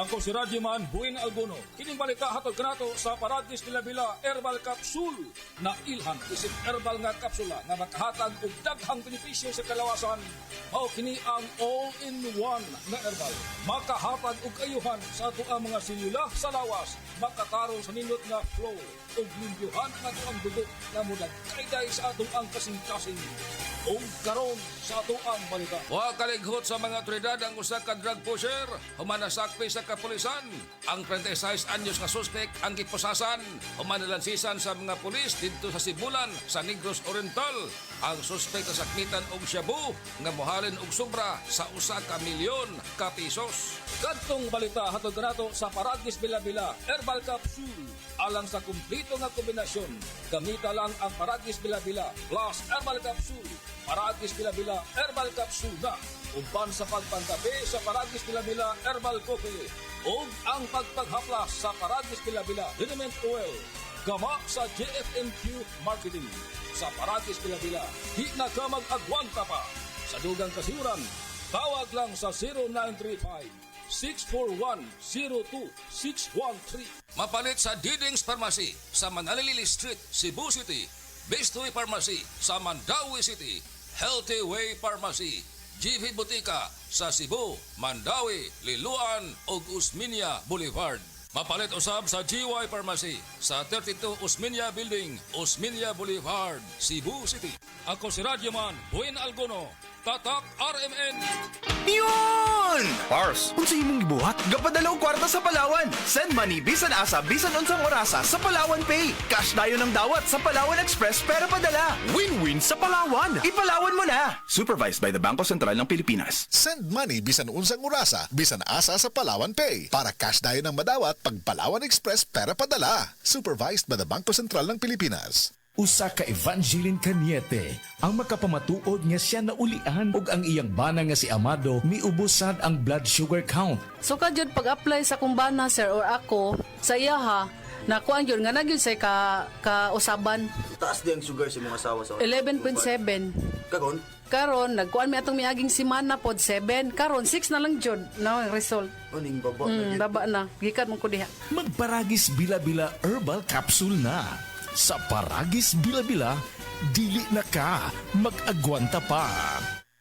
Ako si Radyoman Buin Alguno. Kining balita hatod kanato sa Paradis Bila-Bila Herbal Capsule na ilhan isip herbal nga kapsula nga makahatag og daghang benepisyo sa kalawasan. Mao kini ang all-in-one na herbal. Makahatag og ayuhan sa ato ang mga selula sa lawas, makatarong sa nindot nga flow ug limpyuhan ang ato ang dugo nga mudagkayday sa ato ang kasing-kasing. O karon sa ato ang balita. Wa kalighot sa mga otoridad ang usa ka drug pusher human nasakpi sa kapulisan. Ang 36 anyos nga suspek ang giposasan human nalansisan sa mga pulis didto sa Sibulan sa Negros Oriental. Ang suspek nasakmitan og shabu nga mohalin og sobra sa 1 milyon ka pesos. Kadtong balita hatod kanato sa Paradis Bila-Bila Herbal Capsule alang sa kumpleto nga kombinasyon. Gamita lang ang Paradis Bila-Bila plus Herbal Capsule. Paradis Bila-Bila Herbal Capsule na uban sa pagpantabi sa Paradis Bila-Bila Herbal Coffee o ang pagpaghaplas sa Paradis Bila-Bila Liniment Oil. Gama sa JFMQ Marketing. Sa Paradis Bila-Bila, di na ka mag-agwanta pa. Sa dugang kasiuran, tawag lang sa 0935-641-02613. Mapalit sa Diding's Pharmacy sa Manalili Street, Cebu City. Best Way Pharmacy sa Mandawi City. Healthy Way Pharmacy, GV Butika sa Cebu, Mandawi, Liloan ug Usmeña Boulevard. Mapalit usab sa GY Pharmacy sa 32 Usmeña Building, Usmeña Boulevard, Cebu City. Ako si Radyoman Buin Alguno, Tatak RMN. Yun! Pars, unsa imong gibuhat? Gapadalaw kwarta sa Palawan. Send money bisan asa bisan unsang orasa sa Palawan Pay. Cash dayon ng dawat sa Palawan Express pero padala. Win-win sa Palawan. Ipalawan mo na. Supervised by the Bangko Sentral ng Pilipinas. Send money bisan unsang orasa, bisan asa sa Palawan Pay. Para cash dayon ng madawat pag Palawan Express pera padala. Supervised by the Bangko Sentral ng Pilipinas. Usa ka Evangeline Cañete ang makapamatuod nga siya naulian ug ang iyang bana nga si Amado miubusad ang blood sugar count. So jud pag-apply sa kumbana sir or ako sa iya ha nakuan yun nga nagyud say ka usaban Taas di ang sugar sa mga asawa sa 11.7 Kagon? karon nagkuan mi atong miaging semana pod 7 karon 6 na lang jud na ang result. Aning baba Baba na gikan mo ko diha. Magparagis Bila-Bila Herbal Capsule na. Sa Paragis Bila-Bila, dili na ka mag-agwanta pa.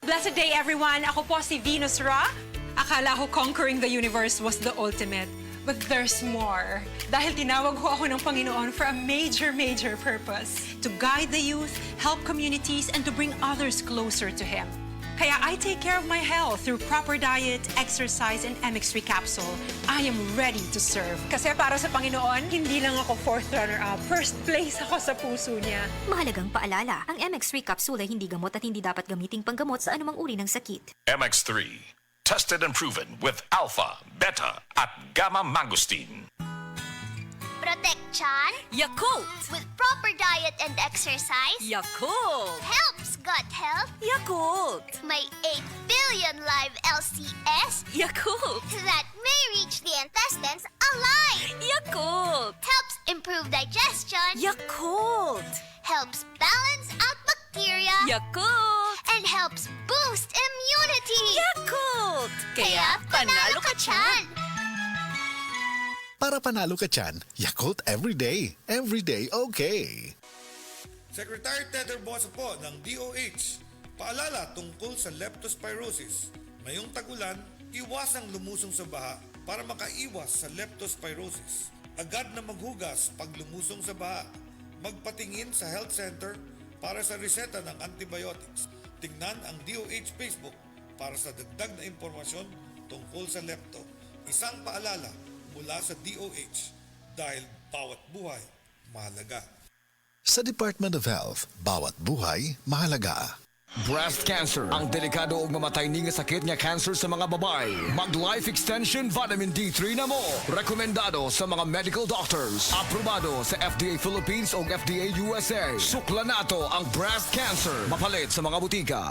Blessed day, everyone. Ako po si Venus Ra. Akala ko conquering the universe was the ultimate. But there's more. Dahil tinawag ho ako ng Panginoon for a major, major purpose. To guide the youth, help communities, and to bring others closer to Him. Kaya I take care of my health through proper diet, exercise, and MX3 capsule. I am ready to serve. Kasi para sa Panginoon, hindi lang ako 4th runner-up. First place ako sa puso niya. Mahalagang paalala, ang MX3 capsule ay hindi gamot at hindi dapat gamiting panggamot sa anumang uri ng sakit. MX3, tested and proven with alpha, beta, at gamma mangosteen. Protection Yakult! with proper diet and exercise Yakult! helps gut health. Yakult! May 8 billion live LCS Yakult! that may reach the intestines alive. Yakult! Helps improve digestion. Yakult! Helps balance out bacteria. Yakult! And helps boost immunity. Yakult! Kaya panalo ka tiyan. Para panalo ka tiyan, Yakult everyday okay. Secretary Tether Bosa po ng DOH, paalala tungkol sa leptospirosis. Ngayong tagulan, iwasang lumusong sa baha para makaiwas sa leptospirosis. Agad na maghugas pag lumusong sa baha. Magpatingin sa health center para sa reseta ng antibiotics. Tingnan ang DOH Facebook para sa dagdag na impormasyon tungkol sa lepto. Isang paalala mula sa DOH dahil bawat buhay mahalaga. Sa Department of Health, bawat buhay mahalaga. Breast cancer, ang delikado ug mamatay ni nga sakit nga cancer sa mga babae. Mag Life Extension Vitamin D3 na mo. Rekomendado sa mga medical doctors. Aprobado sa FDA Philippines ug FDA USA. Sukla nato ang breast cancer. Mapalit sa mga butika.